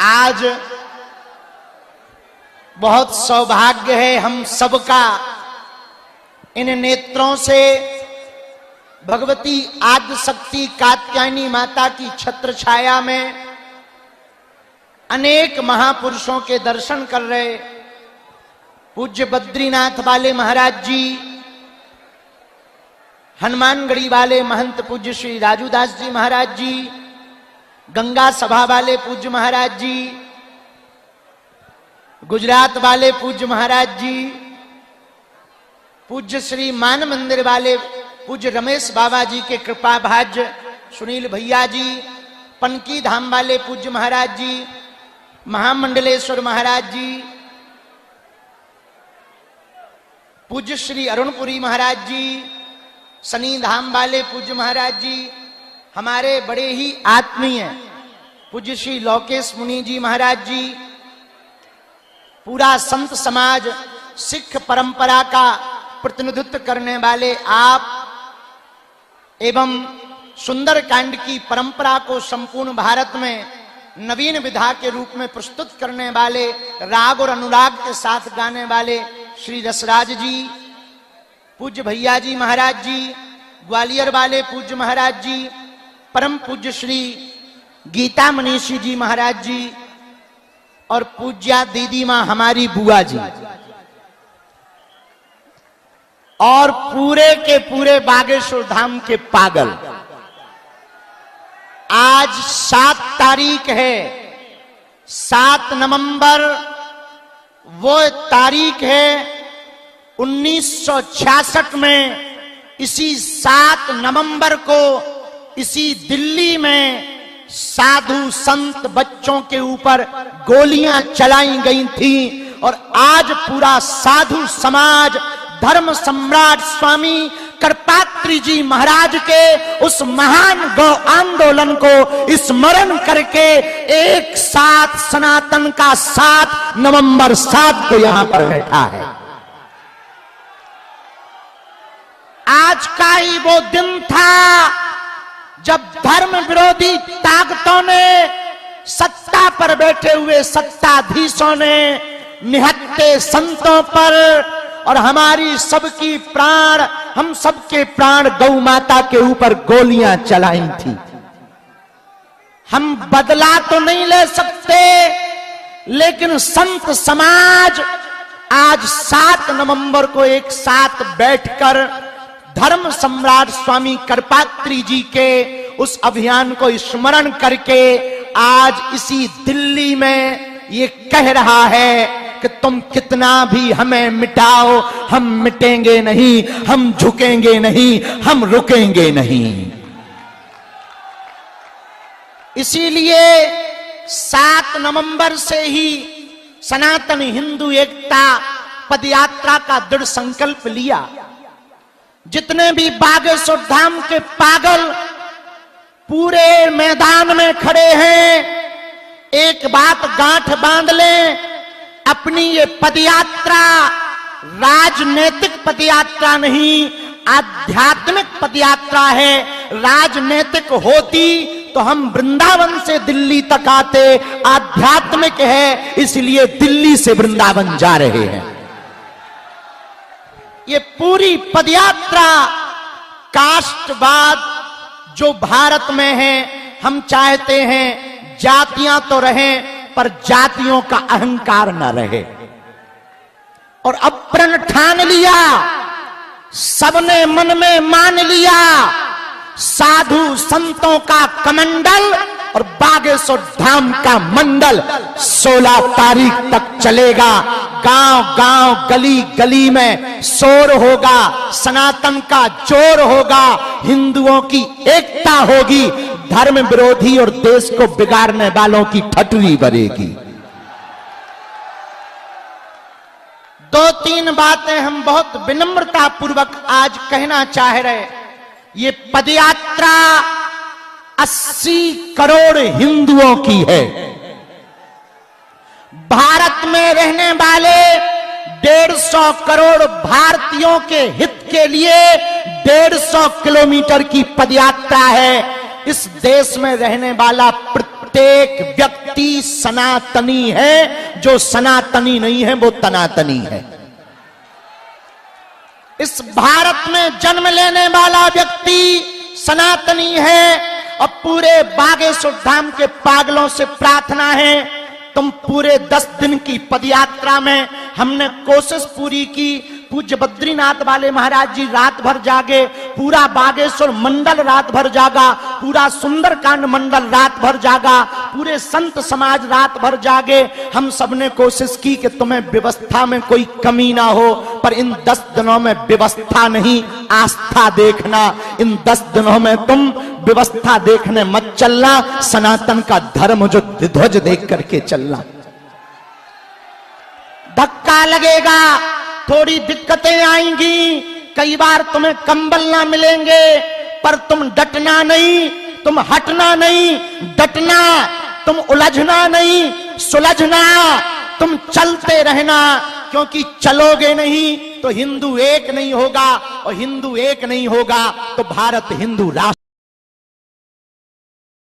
आज बहुत सौभाग्य है हम सबका इन नेत्रों से भगवती आद्य शक्ति कात्यायनी माता की छत्र छाया में अनेक महापुरुषों के दर्शन कर रहे। पूज्य बद्रीनाथ वाले महाराज जी, हनुमानगढ़ी वाले महंत पूज्य श्री राजूदास जी महाराज जी, गंगा सभा वाले पूज्य महाराज जी, गुजरात वाले पूज्य महाराज जी, पूज्य श्री मान मंदिर वाले पूज्य रमेश बाबा जी के कृपा भाज्य सुनील भैया जी, पनकी धाम वाले पूज्य महाराज जी, महामंडलेश्वर महाराज जी, पूज्य श्री अरुणपुरी महाराज जी, शनि धाम वाले पूज्य महाराज जी, हमारे बड़े ही आत्मीय पूज्य श्री लोकेश मुनि जी महाराज जी, पूरा संत समाज सिख परंपरा का प्रतिनिधित्व करने वाले आप एवं सुंदरकांड की परंपरा को संपूर्ण भारत में नवीन विधा के रूप में प्रस्तुत करने वाले, राग और अनुराग के साथ गाने वाले श्री रसराज जी, पूज्य भैया जी महाराज जी, ग्वालियर वाले पूज्य महाराज जी, परम पूज्य श्री गीता मनीषी जी महाराज जी और पूज्या दीदी मां हमारी बुआ जी और पूरे के पूरे बागेश्वर धाम के पागल। आज 7 तारीख है, 7 नवंबर वो तारीख है 1966 में। इसी 7 नवंबर को इसी दिल्ली में साधु संत बच्चों के ऊपर गोलियां चलाई गई थी और आज पूरा साधु समाज धर्म सम्राट स्वामी करपात्री जी महाराज के उस महान गौ आंदोलन को स्मरण करके एक साथ सनातन का 7 नवंबर 7 को यहां पर बैठा है। आज का ही वो दिन था जब धर्म विरोधी ताकतों ने, सत्ता पर बैठे हुए सत्ताधीशों ने निहत्थे संतों पर और हमारी सबकी प्राण, हम सबके प्राण गौ माता के ऊपर गोलियां चलाई थी। हम बदला तो नहीं ले सकते, लेकिन संत समाज आज 7 नवंबर को एक साथ बैठकर धर्म सम्राट स्वामी करपात्री जी के उस अभियान को स्मरण करके आज इसी दिल्ली में ये कह रहा है कि तुम कितना भी हमें मिटाओ, हम मिटेंगे नहीं, हम झुकेंगे नहीं, हम रुकेंगे नहीं। इसीलिए 7 नवंबर से ही सनातन हिंदू एकता पदयात्रा का दृढ़ संकल्प लिया। जितने भी बागेश्वर धाम के पागल पूरे मैदान में खड़े हैं, एक बात गांठ बांध लें, अपनी ये पदयात्रा राजनीतिक पदयात्रा नहीं, आध्यात्मिक पदयात्रा है। राजनीतिक होती तो हम वृंदावन से दिल्ली तक आते, आध्यात्मिक है इसलिए दिल्ली से वृंदावन जा रहे हैं। ये पूरी पदयात्रा कास्टवाद जो भारत में है, हम चाहते हैं जातियां तो रहें पर जातियों का अहंकार न रहे। और अब प्रण ठान लिया, सबने मन में मान लिया, साधु संतों का कमंडल और बागेश्वर धाम का मंडल 16 तारीख तक चलेगा। गांव गांव गली गली में शोर होगा, सनातन का जोर होगा, हिंदुओं की एकता होगी, धर्म विरोधी और देश को बिगाड़ने वालों की ठटरी बनेगी। 2-3 बातें हम बहुत विनम्रता पूर्वक आज कहना चाह रहे। ये पदयात्रा 80 करोड़ हिंदुओं की है। भारत में रहने वाले 150 करोड़ भारतीयों के हित के लिए 150 किलोमीटर की पदयात्रा है। इस देश में रहने वाला प्रत्येक व्यक्ति सनातनी है, जो सनातनी नहीं है वो तनातनी है। इस भारत में जन्म लेने वाला व्यक्ति सनातनी है। और पूरे बागेश्वर धाम के पागलों से प्रार्थना है, तुम पूरे 10 दिन की पदयात्रा में हमने कोशिश पूरी की। पूज्य बद्रीनाथ वाले महाराज जी रात भर जागे, पूरा बागेश्वर मंडल रात भर जागा, पूरा सुंदरकांड मंडल रात भर जागा, पूरे संत समाज रात भर जागे। हम सबने कोशिश की कि तुम्हें व्यवस्था में कोई कमी ना हो, पर इन 10 दिनों में व्यवस्था नहीं, आस्था देखना। इन 10 दिनों में तुम व्यवस्था देखने मत चलना, सनातन का धर्म जो ध्वज देख करके चलना। धक्का लगेगा, थोड़ी दिक्कतें आएंगी, कई बार तुम्हें कंबल ना मिलेंगे, पर तुम डटना नहीं, तुम हटना नहीं, डटना, तुम उलझना नहीं, सुलझना, तुम चलते रहना। क्योंकि चलोगे नहीं तो हिंदू एक नहीं होगा, और हिंदू एक नहीं होगा तो भारत हिंदू राष्ट्र